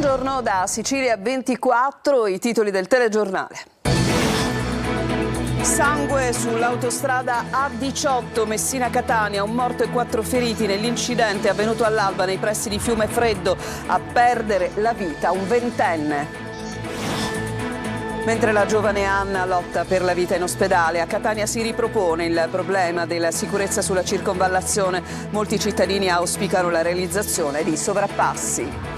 Buongiorno da Sicilia 24, i titoli del telegiornale. Sangue sull'autostrada A18 Messina-Catania, un morto e 4 feriti nell'incidente avvenuto all'alba nei pressi di Fiumefreddo. A perdere la vita un ventenne. Mentre la giovane Anna lotta per la vita in ospedale, a Catania si ripropone il problema della sicurezza sulla circonvallazione. Molti cittadini auspicano la realizzazione di sovrappassi.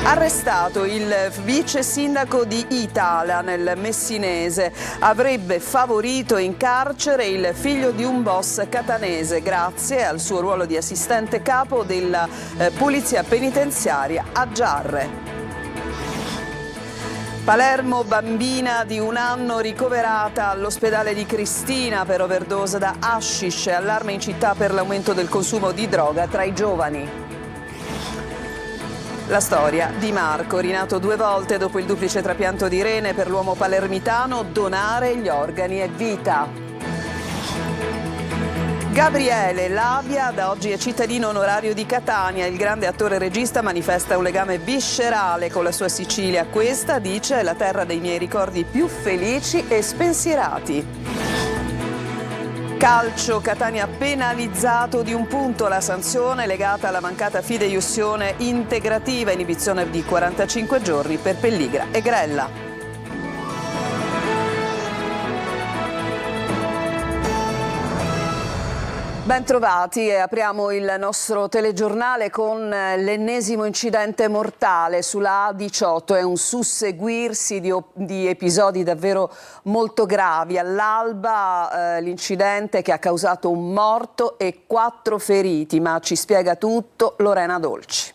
Arrestato il vice sindaco di Itala nel Messinese. Avrebbe favorito in carcere il figlio di un boss catanese grazie al suo ruolo di assistente capo della polizia penitenziaria a Giarre. Palermo, bambina di 1 anno ricoverata all'ospedale di Cristina per overdose da hashish. Allarme in città per l'aumento del consumo di droga tra i giovani. La storia di Marco, rinato 2 volte dopo il duplice trapianto di rene. Per l'uomo palermitano donare gli organi è vita. Gabriele Lavia da oggi è cittadino onorario di Catania. Il grande attore regista manifesta un legame viscerale con la sua Sicilia. Questa, dice, è la terra dei miei ricordi più felici e spensierati. Calcio, Catania penalizzato di 1 punto, la sanzione legata alla mancata fideiussione integrativa, inibizione di 45 giorni per Pelligra e Grella. Bentrovati e apriamo il nostro telegiornale con l'ennesimo incidente mortale sulla A18. È un susseguirsi di episodi davvero molto gravi. All'alba l'incidente che ha causato un morto e 4 feriti, ma ci spiega tutto Lorena Dolci.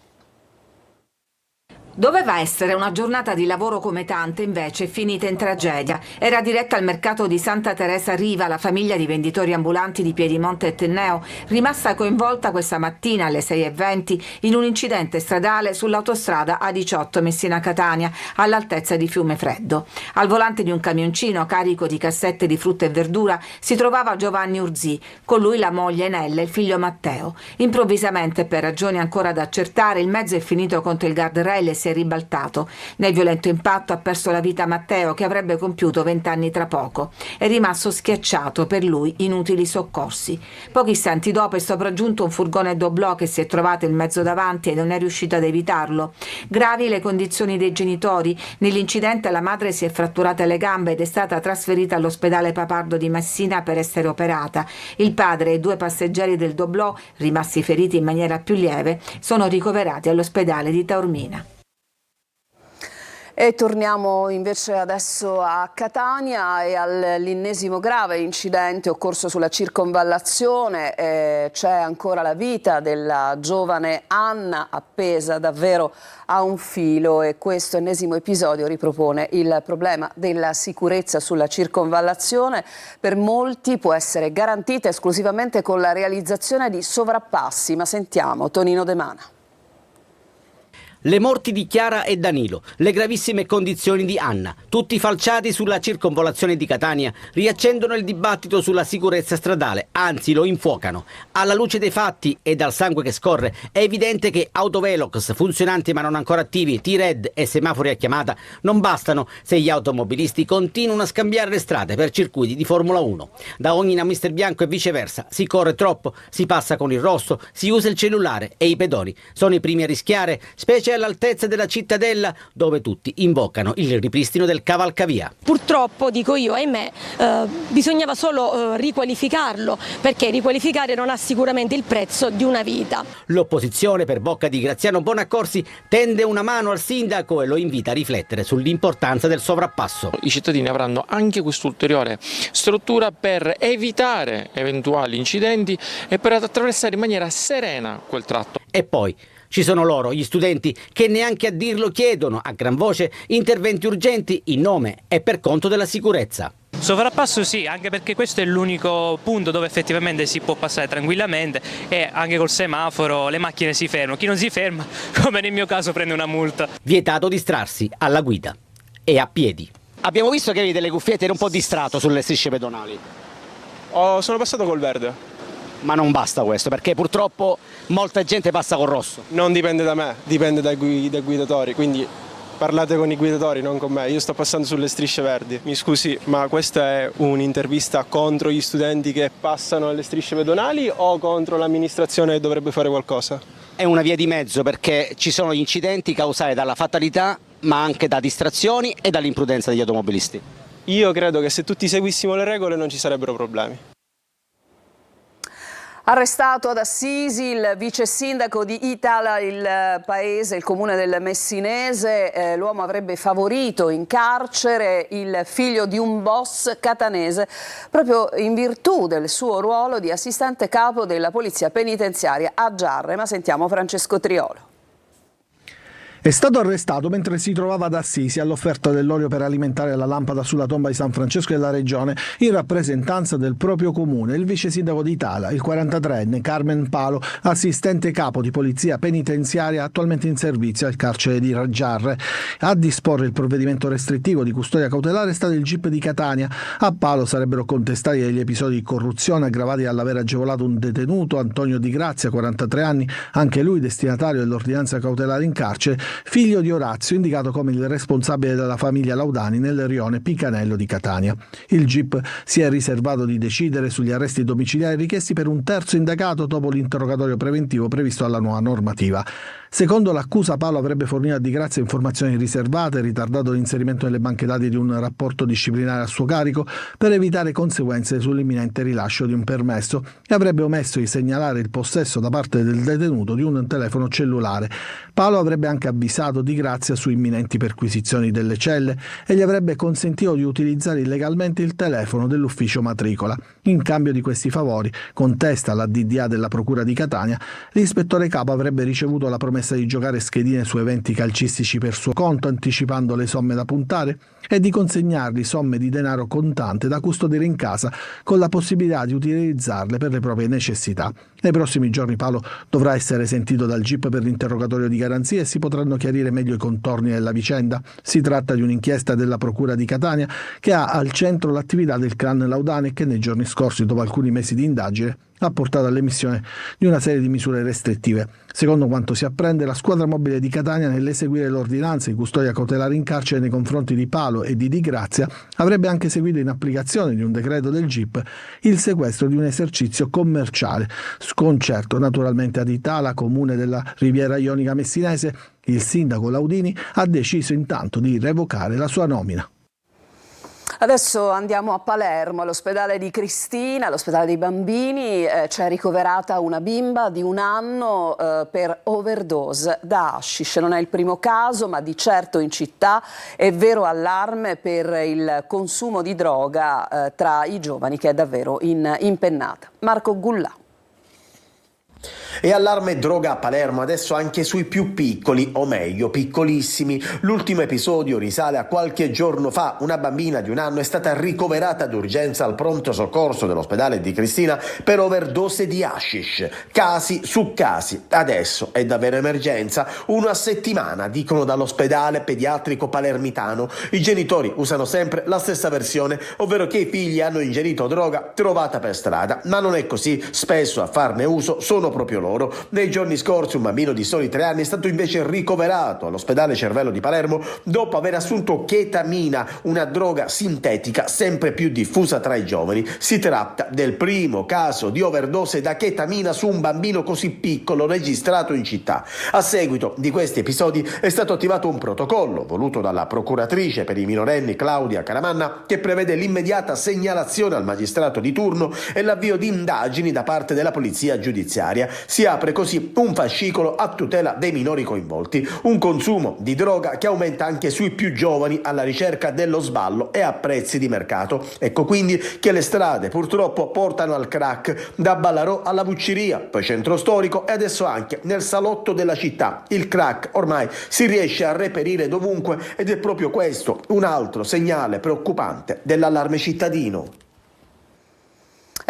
Doveva essere una giornata di lavoro come tante, invece è finita in tragedia. Era diretta al mercato di Santa Teresa Riva la famiglia di venditori ambulanti di Piedimonte e Tenneo, rimasta coinvolta questa mattina alle 6:20 in un incidente stradale sull'autostrada A18 Messina-Catania, all'altezza di Fiumefreddo. Al volante di un camioncino carico di cassette di frutta e verdura si trovava Giovanni Urzì, con lui la moglie Nella e il figlio Matteo. Improvvisamente, per ragioni ancora da accertare, il mezzo è finito contro il guardrail e si è ribaltato. Nel violento impatto ha perso la vita Matteo, che avrebbe compiuto 20 anni tra poco. È rimasto schiacciato, per lui inutili soccorsi. Pochi istanti dopo è sopraggiunto un furgone doblò che si è trovato in mezzo davanti e non è riuscito ad evitarlo. Gravi le condizioni dei genitori. Nell'incidente la madre si è fratturata le gambe ed è stata trasferita all'ospedale Papardo di Messina per essere operata. Il padre e 2 passeggeri del doblò, rimasti feriti in maniera più lieve, sono ricoverati all'ospedale di Taormina. E torniamo invece adesso a Catania e all'ennesimo grave incidente occorso sulla circonvallazione. C'è ancora la vita della giovane Anna appesa davvero a un filo e questo ennesimo episodio ripropone il problema della sicurezza sulla circonvallazione. Per molti può essere garantita esclusivamente con la realizzazione di sovrappassi, ma sentiamo Tonino De Mana. Le morti di Chiara e Danilo, le gravissime condizioni di Anna, tutti falciati sulla circonvolazione di Catania, riaccendono il dibattito sulla sicurezza stradale, anzi lo infuocano. Alla luce dei fatti e dal sangue che scorre, è evidente che autovelox funzionanti ma non ancora attivi, T-Red e semafori a chiamata non bastano se gli automobilisti continuano a scambiare le strade per circuiti di Formula 1. Da ogni mister bianco e viceversa, si corre troppo, si passa con il rosso, si usa il cellulare e i pedoni sono i primi a rischiare, specie all'altezza della cittadella dove tutti invocano il ripristino del cavalcavia. Purtroppo, dico io, ahimè, bisognava solo riqualificarlo, perché riqualificare non ha sicuramente il prezzo di una vita. L'opposizione, per bocca di Graziano Bonaccorsi, tende una mano al sindaco e lo invita a riflettere sull'importanza del sovrappasso. I cittadini avranno anche quest'ulteriore struttura per evitare eventuali incidenti e per attraversare in maniera serena quel tratto. E poi ci sono loro, gli studenti, che neanche a dirlo chiedono a gran voce interventi urgenti in nome e per conto della sicurezza. Sovrappasso sì, anche perché questo è l'unico punto dove effettivamente si può passare tranquillamente e anche col semaforo le macchine si fermano. Chi non si ferma, come nel mio caso, prende una multa. Vietato distrarsi alla guida e a piedi. Abbiamo visto che avevi delle cuffiette, eri un po' distratto sulle strisce pedonali. Sono passato col verde. Ma non basta questo, perché purtroppo molta gente passa col rosso. Non dipende da me, dipende dai guidatori, quindi parlate con i guidatori, non con me. Io sto passando sulle strisce verdi. Mi scusi, ma questa è un'intervista contro gli studenti che passano alle strisce pedonali o contro l'amministrazione che dovrebbe fare qualcosa? È una via di mezzo, perché ci sono gli incidenti causati dalla fatalità, ma anche da distrazioni e dall'imprudenza degli automobilisti. Io credo che se tutti seguissimo le regole non ci sarebbero problemi. Arrestato ad Assisi il vice sindaco di Itala, il paese, il comune del Messinese. L'uomo avrebbe favorito in carcere il figlio di un boss catanese proprio in virtù del suo ruolo di assistente capo della polizia penitenziaria a Giarre. Ma sentiamo Francesco Triolo. È stato arrestato mentre si trovava ad Assisi all'offerta dell'olio per alimentare la lampada sulla tomba di San Francesco della Regione in rappresentanza del proprio comune il vice sindaco di Itala, il 43enne Carmen Palo, assistente capo di polizia penitenziaria attualmente in servizio al carcere di Giarre. A disporre il provvedimento restrittivo di custodia cautelare è stato il GIP di Catania. A Palo sarebbero contestati degli episodi di corruzione aggravati dall'aver agevolato un detenuto, Antonio Di Grazia, 43 anni, anche lui destinatario dell'ordinanza cautelare in carcere, figlio di Orazio, indicato come il responsabile della famiglia Laudani nel rione Picanello di Catania. Il GIP si è riservato di decidere sugli arresti domiciliari richiesti per un terzo indagato dopo l'interrogatorio preventivo previsto dalla nuova normativa. Secondo l'accusa, Paolo avrebbe fornito a Di Grazia informazioni riservate, ritardato l'inserimento nelle banche dati di un rapporto disciplinare a suo carico per evitare conseguenze sull'imminente rilascio di un permesso e avrebbe omesso di segnalare il possesso da parte del detenuto di un telefono cellulare. Paolo avrebbe anche avvisato Di Grazia su imminenti perquisizioni delle celle e gli avrebbe consentito di utilizzare illegalmente il telefono dell'ufficio matricola. In cambio di questi favori, contesta la DDA della Procura di Catania, l'ispettore capo avrebbe ricevuto la promessa di giocare schedine su eventi calcistici per suo conto, anticipando le somme da puntare, e di consegnargli somme di denaro contante da custodire in casa con la possibilità di utilizzarle per le proprie necessità. Nei prossimi giorni Paolo dovrà essere sentito dal GIP per l'interrogatorio di garanzia e si potranno chiarire meglio i contorni della vicenda. Si tratta di un'inchiesta della Procura di Catania che ha al centro l'attività del clan Laudani e che nei giorni scorsi, dopo alcuni mesi di indagine, ha portato all'emissione di una serie di misure restrittive. Secondo quanto si apprende, la squadra mobile di Catania, nell'eseguire l'ordinanza di custodia cautelare in carcere nei confronti di Palo e di Di Grazia, avrebbe anche seguito, in applicazione di un decreto del GIP, il sequestro di un esercizio commerciale. Sconcerto naturalmente ad Itala, comune della Riviera Ionica messinese. Il sindaco Laudini ha deciso intanto di revocare la sua nomina. Adesso andiamo a Palermo, all'ospedale di Cristina, all'ospedale dei bambini. C'è ricoverata una bimba di 1 anno per overdose da hashish. Non è il primo caso, ma di certo in città è vero allarme per il consumo di droga tra i giovani, che è davvero in impennata. Marco Gullà. E allarme droga a Palermo, adesso anche sui più piccoli, o meglio piccolissimi. L'ultimo episodio risale a qualche giorno fa. Una bambina di 1 anno è stata ricoverata d'urgenza al pronto soccorso dell'ospedale di Cristina per overdose di hashish. Casi su casi. Adesso è davvero emergenza. 1 a settimana, dicono dall'ospedale pediatrico palermitano. I genitori usano sempre la stessa versione, ovvero che i figli hanno ingerito droga trovata per strada. Ma non è così. Spesso a farne uso sono proprio loro. Nei giorni scorsi un bambino di soli 3 anni è stato invece ricoverato all'ospedale Cervello di Palermo dopo aver assunto chetamina, una droga sintetica sempre più diffusa tra i giovani. Si tratta del primo caso di overdose da chetamina su un bambino così piccolo registrato in città. A seguito di questi episodi è stato attivato un protocollo voluto dalla procuratrice per i minorenni Claudia Caramanna, che prevede l'immediata segnalazione al magistrato di turno e l'avvio di indagini da parte della polizia giudiziaria. Si apre così un fascicolo a tutela dei minori coinvolti, un consumo di droga che aumenta anche sui più giovani alla ricerca dello sballo e a prezzi di mercato. Ecco quindi che le strade purtroppo portano al crack, da Ballarò alla Vucciria, poi centro storico e adesso anche nel salotto della città. Il crack ormai si riesce a reperire dovunque ed è proprio questo un altro segnale preoccupante dell'allarme cittadino.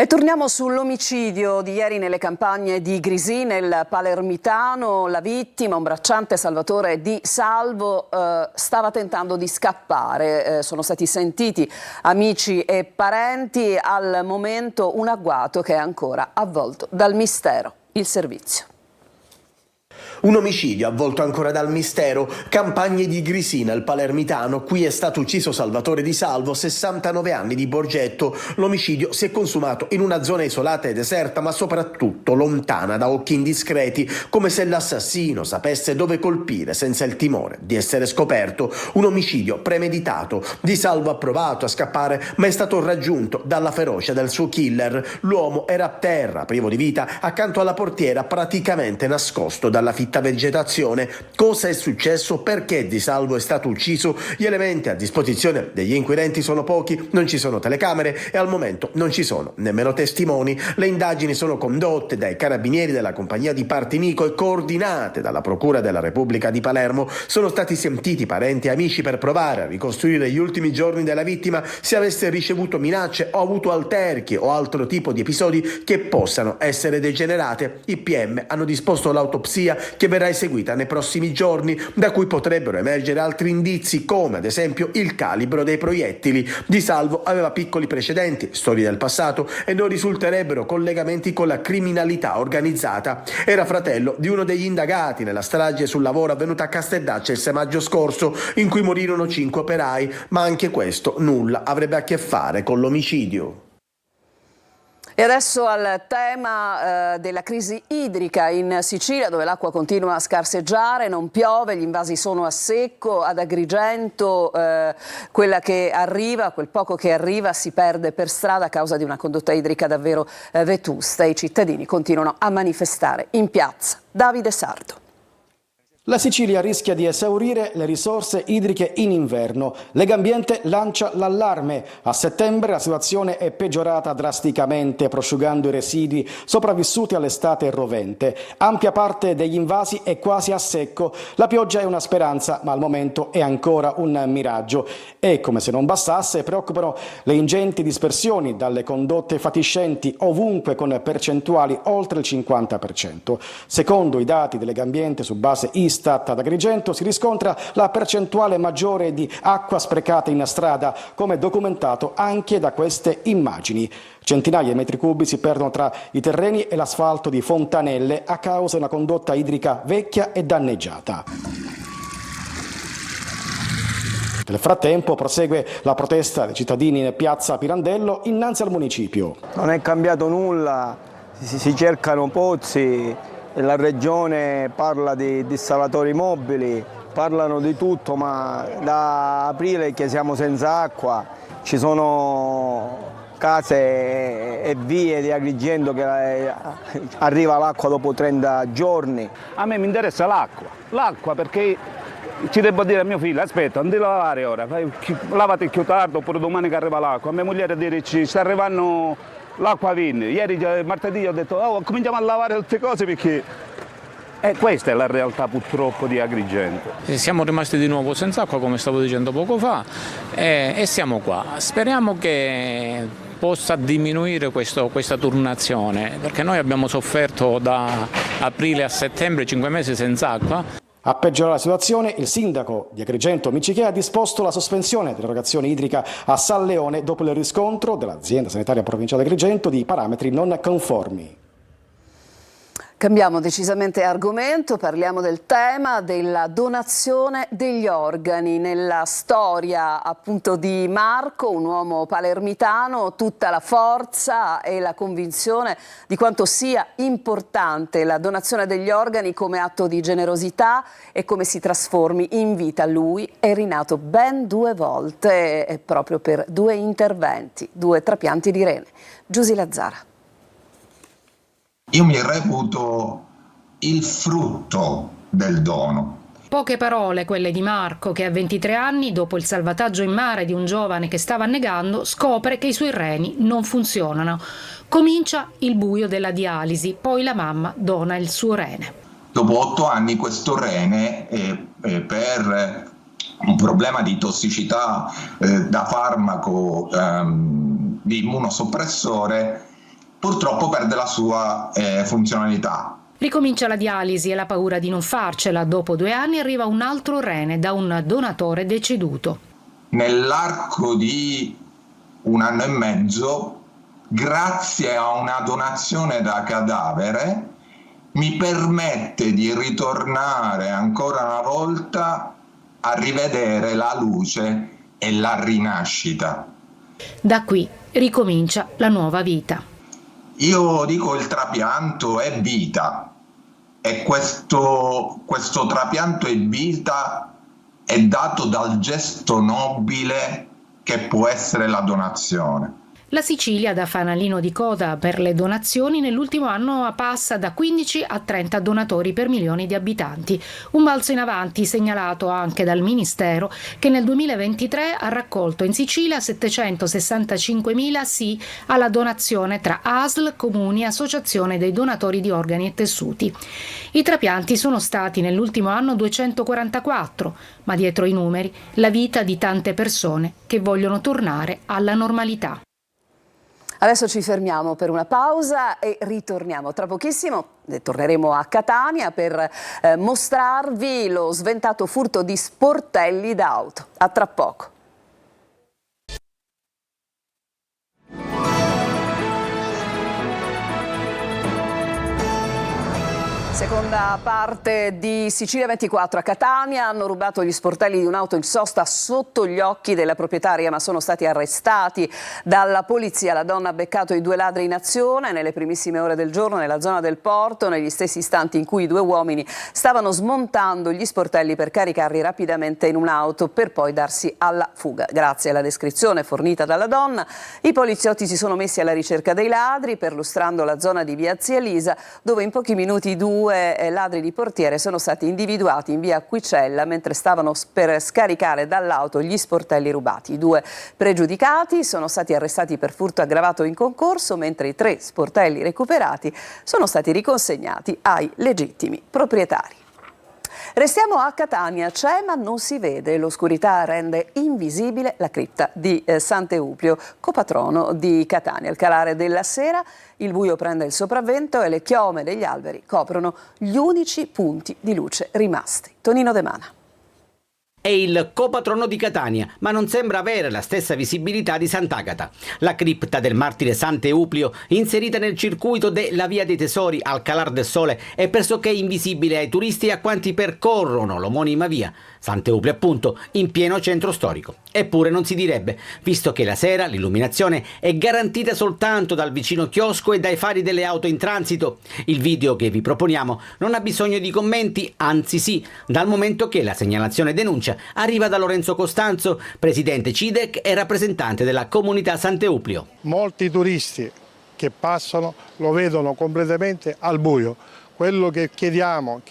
E torniamo sull'omicidio di ieri nelle campagne di Grisì, nel Palermitano. La vittima, un bracciante Salvatore Di Salvo, stava tentando di scappare. Sono stati sentiti amici e parenti. Al momento un agguato che è ancora avvolto dal mistero. Il servizio. Un omicidio avvolto ancora dal mistero. Campagne di Grisì nel Palermitano. Qui è stato ucciso Salvatore Di Salvo, 69 anni, di Borgetto. L'omicidio si è consumato in una zona isolata e deserta, ma soprattutto lontana da occhi indiscreti, come se l'assassino sapesse dove colpire senza il timore di essere scoperto. Un omicidio premeditato. Di Salvo ha provato a scappare, ma è stato raggiunto dalla ferocia del suo killer. L'uomo era a terra, privo di vita, accanto alla portiera, praticamente nascosto dalla fitta vegetazione. Cosa è successo? Perché Di Salvo è stato ucciso? Gli elementi a disposizione degli inquirenti sono pochi, non ci sono telecamere e al momento non ci sono nemmeno testimoni. Le indagini sono condotte dai carabinieri della compagnia di Partinico e coordinate dalla Procura della Repubblica di Palermo. Sono stati sentiti parenti e amici per provare a ricostruire gli ultimi giorni della vittima, se avesse ricevuto minacce o avuto alterchi o altro tipo di episodi che possano essere degenerate. I PM hanno disposto l'autopsia che verrà eseguita nei prossimi giorni, da cui potrebbero emergere altri indizi, come ad esempio il calibro dei proiettili. Di Salvo aveva piccoli precedenti, storie del passato, e non risulterebbero collegamenti con la criminalità organizzata. Era fratello di uno degli indagati nella strage sul lavoro avvenuta a Casteldaccia il 6 maggio scorso, in cui morirono 5 operai, ma anche questo nulla avrebbe a che fare con l'omicidio. E adesso al tema della crisi idrica in Sicilia, dove l'acqua continua a scarseggiare, non piove, gli invasi sono a secco. Ad Agrigento quella che arriva, quel poco che arriva, si perde per strada a causa di una condotta idrica davvero vetusta. I cittadini continuano a manifestare in piazza. Davide Sardo. La Sicilia rischia di esaurire le risorse idriche in inverno. Legambiente lancia l'allarme. A settembre la situazione è peggiorata drasticamente, prosciugando i residui sopravvissuti all'estate rovente. Ampia parte degli invasi è quasi a secco. La pioggia è una speranza, ma al momento è ancora un miraggio. E, come se non bastasse, preoccupano le ingenti dispersioni dalle condotte fatiscenti ovunque, con percentuali oltre il 50%. Secondo i dati di Legambiente su base Istat ad Agrigento si riscontra la percentuale maggiore di acqua sprecata in strada, come documentato anche da queste immagini. Centinaia di metri cubi si perdono tra i terreni e l'asfalto di Fontanelle a causa di una condotta idrica vecchia e danneggiata. Nel frattempo prosegue la protesta dei cittadini in piazza Pirandello innanzi al municipio. Non è cambiato nulla, si cercano pozzi. La regione parla di dissalatori mobili, parlano di tutto, ma da aprile che siamo senza acqua, ci sono case e vie di Agrigento che arriva l'acqua dopo 30 giorni. A me mi interessa l'acqua perché ci devo dire a mio figlio, aspetta, non devi lavare ora, lavati più tardi oppure domani che arriva l'acqua. A mia moglie dire ci sta arrivando l'acqua vinne. Ieri, martedì, ho detto cominciamo a lavare tutte cose perché questa è la realtà purtroppo di Agrigento. Siamo rimasti di nuovo senza acqua, come stavo dicendo poco fa, e siamo qua. Speriamo che possa diminuire questa turnazione, perché noi abbiamo sofferto da aprile a settembre 5 mesi senza acqua. A peggiorare la situazione, il sindaco di Agrigento Micichè ha disposto la sospensione dell'erogazione idrica a San Leone dopo il riscontro dell'azienda sanitaria provinciale di Agrigento di parametri non conformi. Cambiamo decisamente argomento, parliamo del tema della donazione degli organi. Nella storia appunto di Marco, un uomo palermitano, tutta la forza e la convinzione di quanto sia importante la donazione degli organi come atto di generosità e come si trasformi in vita. Lui è rinato ben 2 volte proprio per 2 interventi, 2 trapianti di rene. Giusy Lazzara. Io mi reputo il frutto del dono. Poche parole quelle di Marco, che a 23 anni, dopo il salvataggio in mare di un giovane che stava annegando, scopre che i suoi reni non funzionano. Comincia il buio della dialisi, poi la mamma dona il suo rene. Dopo 8 anni questo rene, per un problema di tossicità da farmaco di immunosoppressore, purtroppo perde la sua funzionalità. Ricomincia la dialisi e la paura di non farcela. Dopo 2 anni arriva un altro rene da un donatore deceduto. Nell'arco di 1 anno e mezzo, grazie a una donazione da cadavere, mi permette di ritornare ancora una volta a rivedere la luce e la rinascita. Da qui ricomincia la nuova vita. Io dico il trapianto è vita e questo trapianto è vita è dato dal gesto nobile che può essere la donazione. La Sicilia, da fanalino di coda per le donazioni, nell'ultimo anno passa da 15 a 30 donatori per milioni di abitanti. Un balzo in avanti segnalato anche dal Ministero, che nel 2023 ha raccolto in Sicilia 765.000 sì alla donazione tra ASL, comuni e associazione dei donatori di organi e tessuti. I trapianti sono stati nell'ultimo anno 244, ma dietro i numeri la vita di tante persone che vogliono tornare alla normalità. Adesso ci fermiamo per una pausa e ritorniamo tra pochissimo. Torneremo a Catania per mostrarvi lo sventato furto di sportelli d'auto. A tra poco. Seconda parte di Sicilia 24 a Catania. Hanno rubato gli sportelli di un'auto in sosta sotto gli occhi della proprietaria, ma sono stati arrestati dalla polizia. La donna ha beccato i 2 ladri in azione nelle primissime ore del giorno nella zona del porto, negli stessi istanti in cui i 2 uomini stavano smontando gli sportelli per caricarli rapidamente in un'auto per poi darsi alla fuga. Grazie alla descrizione fornita dalla donna, i poliziotti si sono messi alla ricerca dei ladri, perlustrando la zona di via Zia Elisa, dove in pochi minuti 2 ladri di portiere sono stati individuati in via Acquicella mentre stavano per scaricare dall'auto gli sportelli rubati. I 2 pregiudicati sono stati arrestati per furto aggravato in concorso, mentre i 3 sportelli recuperati sono stati riconsegnati ai legittimi proprietari. Restiamo a Catania, c'è ma non si vede, l'oscurità rende invisibile la cripta di Sant'Euplio, copatrono di Catania. Al calare della sera il buio prende il sopravvento e le chiome degli alberi coprono gli unici punti di luce rimasti. Tonino De Mana. È il copatrono di Catania, ma non sembra avere la stessa visibilità di Sant'Agata. La cripta del martire Sant'Euplio, inserita nel circuito della Via dei Tesori al calar del sole, è pressoché invisibile ai turisti e a quanti percorrono l'omonima via. Sant'Euplio, appunto, in pieno centro storico. Eppure non si direbbe, visto che la sera l'illuminazione è garantita soltanto dal vicino chiosco e dai fari delle auto in transito. Il video che vi proponiamo non ha bisogno di commenti, anzi sì, dal momento che la segnalazione denuncia arriva da Lorenzo Costanzo, presidente CIDEC e rappresentante della comunità Sant'Euplio. Molti turisti che passano lo vedono completamente al buio. Quello che chiediamo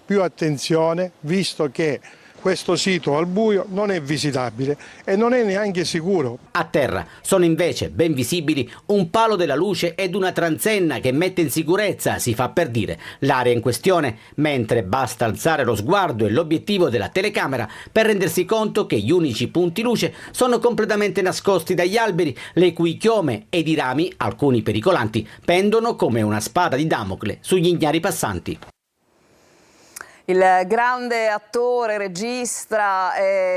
più attenzione, visto che questo sito al buio non è visitabile e non è neanche sicuro. A terra sono invece ben visibili un palo della luce ed una transenna che mette in sicurezza, si fa per dire, l'area in questione, mentre basta alzare lo sguardo e l'obiettivo della telecamera per rendersi conto che gli unici punti luce sono completamente nascosti dagli alberi, le cui chiome ed i rami, alcuni pericolanti, pendono come una spada di Damocle sugli ignari passanti. Il grande attore, regista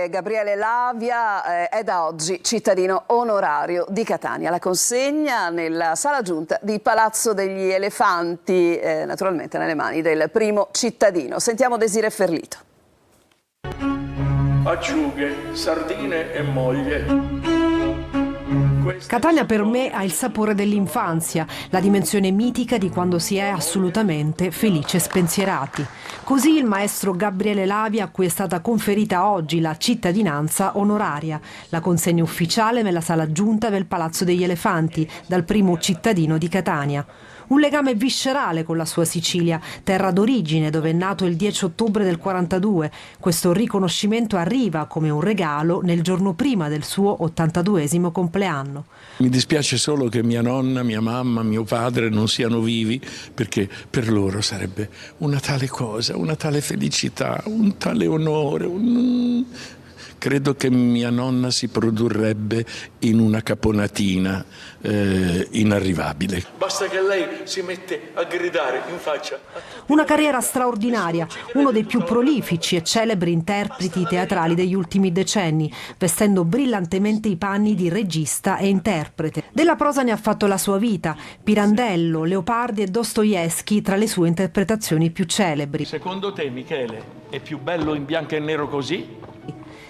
Gabriele Lavia è da oggi cittadino onorario di Catania. La consegna nella sala giunta di Palazzo degli Elefanti, naturalmente nelle mani del primo cittadino. Sentiamo Desiree Ferlito. Acciughe, sardine e moglie. Catania per me ha il sapore dell'infanzia, la dimensione mitica di quando si è assolutamente felici e spensierati. Così il maestro Gabriele Lavia, a cui è stata conferita oggi la cittadinanza onoraria, la consegna ufficiale nella sala giunta del Palazzo degli Elefanti, dal primo cittadino di Catania. Un legame viscerale con la sua Sicilia, terra d'origine dove è nato il 10 ottobre del 42. Questo riconoscimento arriva come un regalo nel giorno prima del suo 82esimo compleanno. Mi dispiace solo che mia nonna, mia mamma, mio padre non siano vivi, perché per loro sarebbe una tale cosa, una tale felicità, un tale onore, credo che mia nonna si produrrebbe in una caponatina inarrivabile. Basta che lei si mette a gridare in faccia. Una carriera straordinaria, uno dei più prolifici e celebri interpreti teatrali degli ultimi decenni, vestendo brillantemente i panni di regista e interprete. Della prosa ne ha fatto la sua vita, Pirandello, Leopardi e Dostoevskij tra le sue interpretazioni più celebri. Secondo te, Michele, è più bello in bianco e nero così?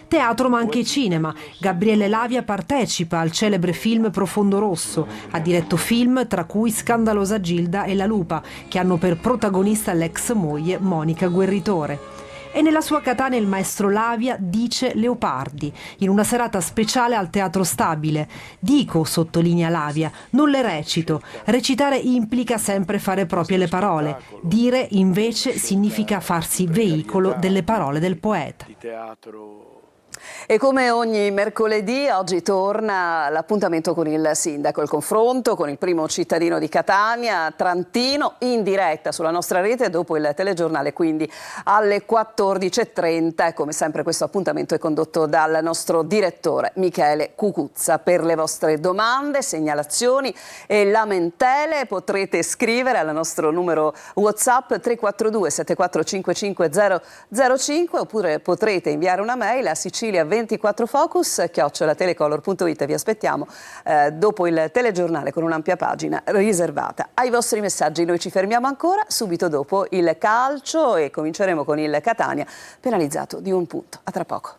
Teatro ma anche cinema. Gabriele Lavia partecipa al celebre film Profondo Rosso. Ha diretto film tra cui Scandalosa Gilda e La Lupa, che hanno per protagonista l'ex moglie Monica Guerritore. E nella sua Catania il maestro Lavia dice Leopardi, in una serata speciale al Teatro Stabile. Dico, sottolinea Lavia, non le recito. Recitare implica sempre fare proprie le parole. Dire, invece, significa farsi veicolo delle parole del poeta. E come ogni mercoledì oggi torna l'appuntamento con il sindaco, il confronto con il primo cittadino di Catania, Trantino, in diretta sulla nostra rete dopo il telegiornale, quindi alle 14:30. E come sempre questo appuntamento è condotto dal nostro direttore Michele Cucuzza. Per le vostre domande, segnalazioni e lamentele potrete scrivere al nostro numero WhatsApp 342 7455 005 oppure potrete inviare una mail a sicilia24focus@telecolor.it. Vi aspettiamo dopo il telegiornale con un'ampia pagina riservata ai vostri messaggi. Noi ci fermiamo ancora subito dopo il calcio e cominceremo con il Catania penalizzato di 1 punto. A tra poco.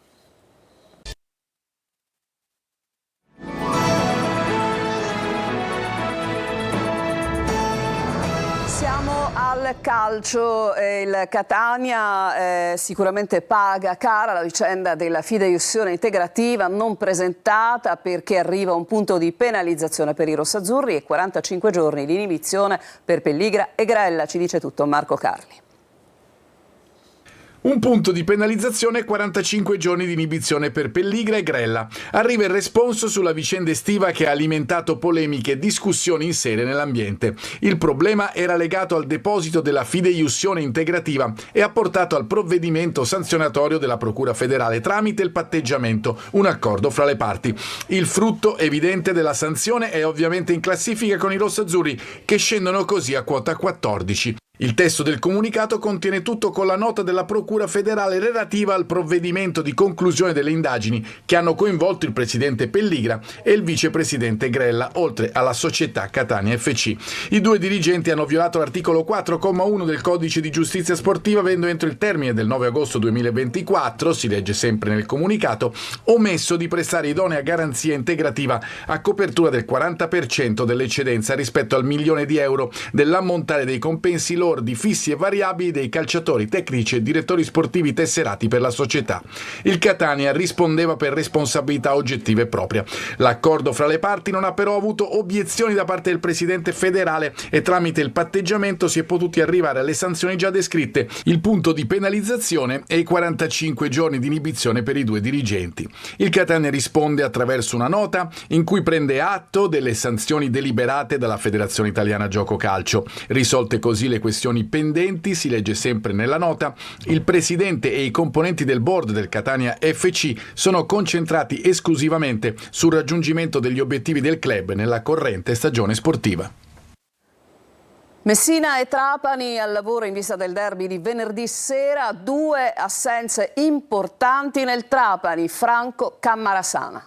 Siamo al calcio. Il Catania sicuramente paga cara la vicenda della fideiussione integrativa non presentata perché arriva un punto di penalizzazione per i rossazzurri e 45 giorni di inibizione per Pelligra e Grella. Ci dice tutto Marco Carli. Un punto di penalizzazione e 45 giorni di inibizione per Pelligra e Grella. Arriva il responso sulla vicenda estiva che ha alimentato polemiche e discussioni in serie nell'ambiente. Il problema era legato al deposito della fideiussione integrativa e ha portato al provvedimento sanzionatorio della Procura federale tramite il patteggiamento, un accordo fra le parti. Il frutto evidente della sanzione è ovviamente in classifica con i rossazzurri, che scendono così a quota 14. Il testo del comunicato contiene tutto con la nota della Procura federale relativa al provvedimento di conclusione delle indagini che hanno coinvolto il presidente Pelligra e il vicepresidente Grella, oltre alla società Catania FC. I due dirigenti hanno violato l'articolo 4,1 del Codice di Giustizia Sportiva avendo entro il termine del 9 agosto 2024, si legge sempre nel comunicato, omesso di prestare idonea garanzia integrativa a copertura del 40% dell'eccedenza rispetto al €1.000.000 dell'ammontare dei compensi lordi fissi e variabili dei calciatori, tecnici e direttori sportivi tesserati per la società. Il Catania rispondeva per responsabilità oggettiva e propria. L'accordo fra le parti non ha però avuto obiezioni da parte del presidente federale e tramite il patteggiamento si è potuti arrivare alle sanzioni già descritte, il punto di penalizzazione e i 45 giorni di inibizione per i due dirigenti. Il Catania risponde attraverso una nota in cui prende atto delle sanzioni deliberate dalla Federazione Italiana Gioco Calcio. Risolte così le questioni pendenti, si legge sempre nella nota, il presidente e i componenti del board del Catania FC sono concentrati esclusivamente sul raggiungimento degli obiettivi del club nella corrente stagione sportiva. Messina e Trapani al lavoro in vista del derby di venerdì sera, 2 assenze importanti nel Trapani, Franco Cammarasana.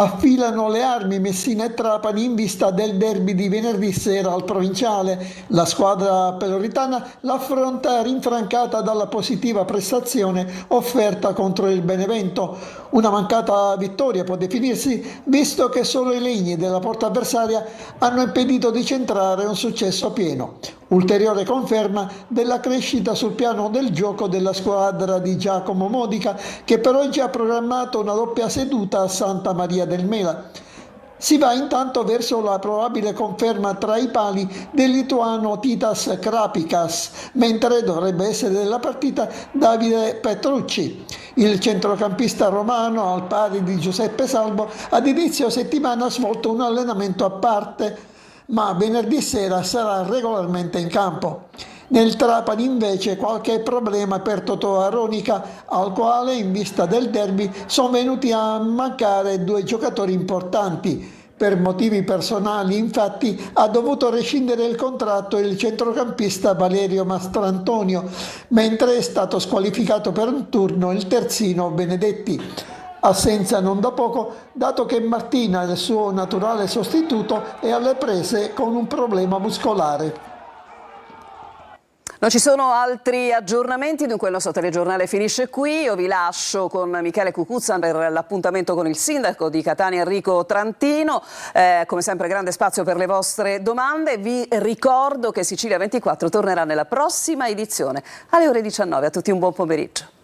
Affilano le armi Messina e Trapani in vista del derby di venerdì sera al Provinciale. La squadra peloritana l'affronta rinfrancata dalla positiva prestazione offerta contro il Benevento. Una mancata vittoria può definirsi, visto che solo i legni della porta avversaria hanno impedito di centrare un successo pieno. Ulteriore conferma della crescita sul piano del gioco della squadra di Giacomo Modica, che per oggi ha programmato una doppia seduta a Santa Maria del Mela. Si va intanto verso la probabile conferma tra i pali del lituano Titas Krapikas, mentre dovrebbe essere della partita Davide Petrucci. Il centrocampista romano, al pari di Giuseppe Salvo, ad inizio settimana ha svolto un allenamento a parte, ma venerdì sera sarà regolarmente in campo. Nel Trapani invece qualche problema per Totò Aronica, al quale in vista del derby sono venuti a mancare 2 giocatori importanti. Per motivi personali, infatti, ha dovuto rescindere il contratto il centrocampista Valerio Mastrantonio, mentre è stato squalificato per un turno il terzino Benedetti. Assenza non da poco, dato che Martina, il suo naturale sostituto, è alle prese con un problema muscolare. Non ci sono altri aggiornamenti, dunque il nostro telegiornale finisce qui. Io vi lascio con Michele Cucuzza per l'appuntamento con il sindaco di Catania Enrico Trantino. Come sempre grande spazio per le vostre domande. Vi ricordo che Sicilia 24 tornerà nella prossima edizione alle ore 19. A tutti un buon pomeriggio.